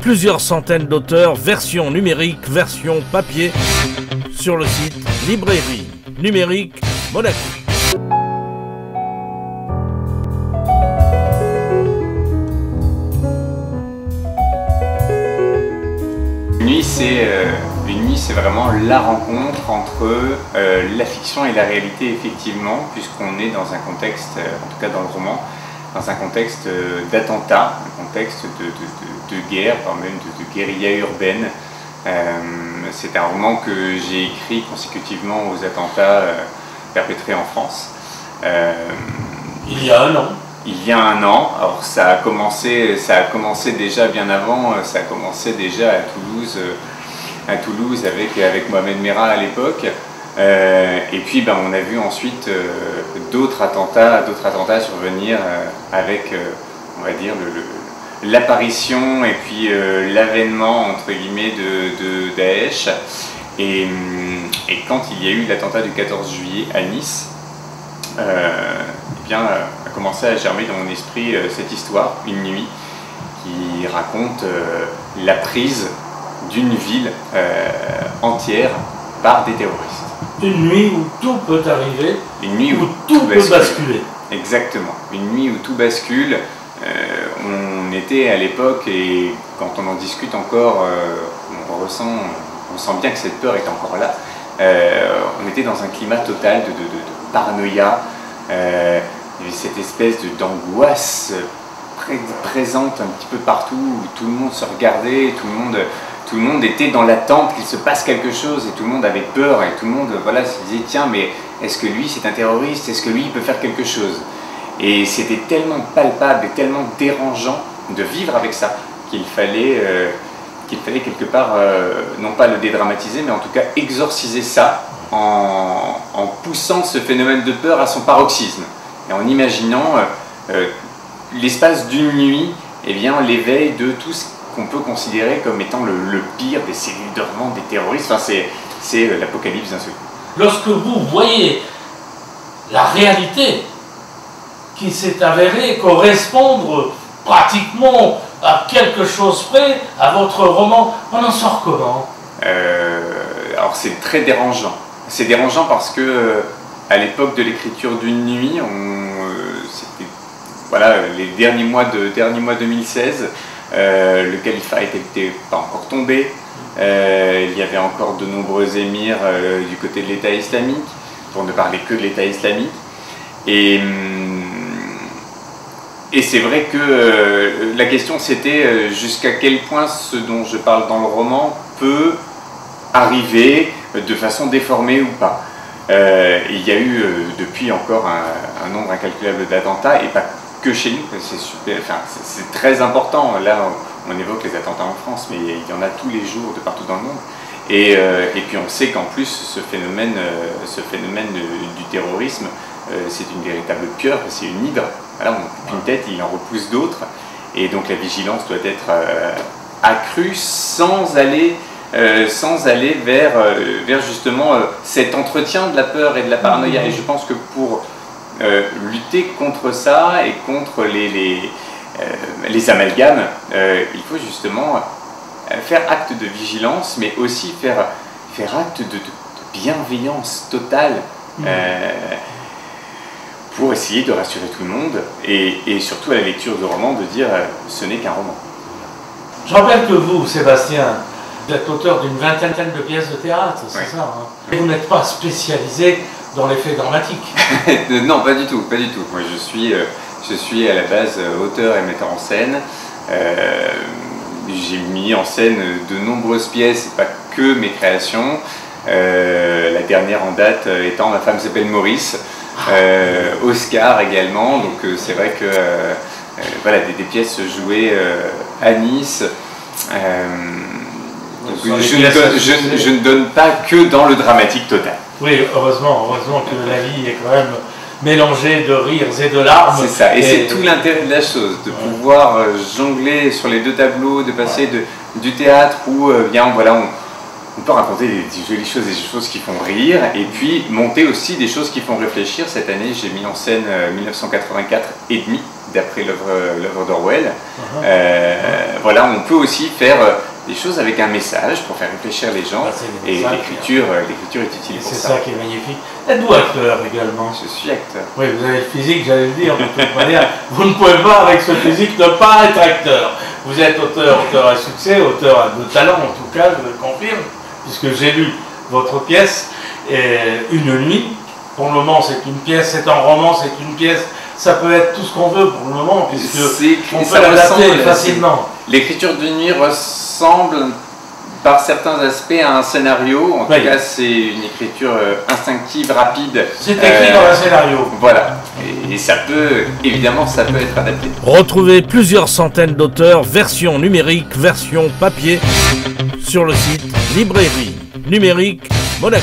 Plusieurs centaines d'auteurs, version numérique, version papier, sur le site Librairie Numérique Monaco. Une nuit, c'est vraiment la rencontre entre la fiction et la réalité, effectivement, puisqu'on est dans un contexte, en tout cas dans le roman, dans un contexte d'attentat, un contexte de guerre, voire même de guérilla urbaine. C'est un roman que j'ai écrit consécutivement aux attentats perpétrés en France. Il y a un an. Il y a un an. Alors ça a commencé déjà bien avant, ça a commencé déjà à Toulouse avec Mohamed Merah à l'époque. Et puis on a vu ensuite d'autres attentats survenir avec, on va dire, l'apparition et puis l'avènement entre guillemets de Daesh. Et quand il y a eu l'attentat du 14 juillet à Nice, a commencé à germer dans mon esprit cette histoire, Une nuit, qui raconte la prise d'une ville entière par des terroristes. Une nuit où tout peut arriver, une nuit où tout peut basculer. Exactement, une nuit où tout bascule. On était à l'époque, et quand on en discute encore, on sent bien que cette peur est encore là. On était dans un climat total de paranoïa, il y avait cette espèce d'angoisse présente un petit peu partout, où tout le monde se regardait, tout le monde était dans l'attente qu'il se passe quelque chose, et tout le monde avait peur, et tout le monde se disait tiens, mais est-ce que lui c'est un terroriste, est-ce que lui il peut faire quelque chose? Et c'était tellement palpable et tellement dérangeant de vivre avec ça qu'il fallait quelque part, non pas le dédramatiser, mais en tout cas exorciser ça en poussant ce phénomène de peur à son paroxysme et en imaginant l'espace d'une nuit, l'éveil de tout ce qu'on peut considérer comme étant le pire des cellules dormantes, des terroristes. Enfin, c'est l'apocalypse d'un seul coup. Lorsque vous voyez la réalité qui s'est avérée correspondre pratiquement à quelque chose près à votre roman, on en sort comment? Alors c'est très dérangeant. C'est dérangeant parce que à l'époque de l'écriture d'une nuit, c'était les derniers mois 2016, le califat n'était pas encore tombé, il y avait encore de nombreux émirs du côté de l'État islamique, pour ne parler que de l'État islamique. Et c'est vrai que la question c'était jusqu'à quel point ce dont je parle dans le roman peut arriver de façon déformée ou pas. Il y a eu depuis encore un nombre incalculable d'attentats, et pas que chez nous, c'est très important. Là on évoque les attentats en France, mais il y en a tous les jours de partout dans le monde. Et puis on sait qu'en plus ce phénomène du terrorisme, c'est une véritable pieuvre, c'est une hydre. Voilà, on coupe une tête, il en repousse d'autres, et donc la vigilance doit être accrue sans aller vers justement cet entretien de la peur et de la paranoïa. Et je pense que pour lutter contre ça et contre les amalgames, il faut justement faire acte de vigilance, mais aussi faire acte de bienveillance totale. Pour essayer de rassurer tout le monde, et surtout à la lecture de roman de dire ce n'est qu'un roman. Je rappelle que vous, Sébastien, vous êtes auteur d'une vingtaine de pièces de théâtre, c'est ça, hein? Et vous n'êtes pas spécialisé dans l'effet dramatique. Non, pas du tout, pas du tout. Moi, je suis à la base auteur et metteur en scène. J'ai mis en scène de nombreuses pièces, et pas que mes créations. La dernière en date étant Ma femme s'appelle Maurice. Oscar également, donc c'est vrai que des pièces jouées à Nice. Je ne donne pas que dans le dramatique total. Oui, heureusement que la vie est quand même mélangée de rires et de larmes. C'est ça, et c'est tout l'intérêt de la chose, de pouvoir jongler sur les deux tableaux, de passer du théâtre où on peut raconter des jolies choses, des choses qui font rire, et puis monter aussi des choses qui font réfléchir. Cette année, j'ai mis en scène 1984 et demi d'après l'œuvre d'Orwell. Voilà, on peut aussi faire des choses avec un message pour faire réfléchir les gens, et l'écriture est utile pour ça. C'est ça qui est magnifique. Êtes-vous acteur également? Je suis acteur. Oui, vous avez le physique, j'allais le dire, de toute manière, vous ne pouvez pas avec ce physique ne pas être acteur. Vous êtes auteur à succès, auteur de talent en tout cas, je le confirme, puisque j'ai lu votre pièce, Une nuit. Pour le moment, c'est une pièce, c'est un roman, c'est une pièce, ça peut être tout ce qu'on veut pour le moment, puisque on peut l'adapter facilement. L'écriture d'une nuit ressemble par certains aspects à un scénario. En tout cas, c'est une écriture instinctive, rapide. C'est écrit dans un scénario. Voilà. Et ça peut, évidemment, ça peut être adapté. Retrouvez plusieurs centaines d'auteurs, version numérique, version papier, sur le site Librairie Numérique Monaco.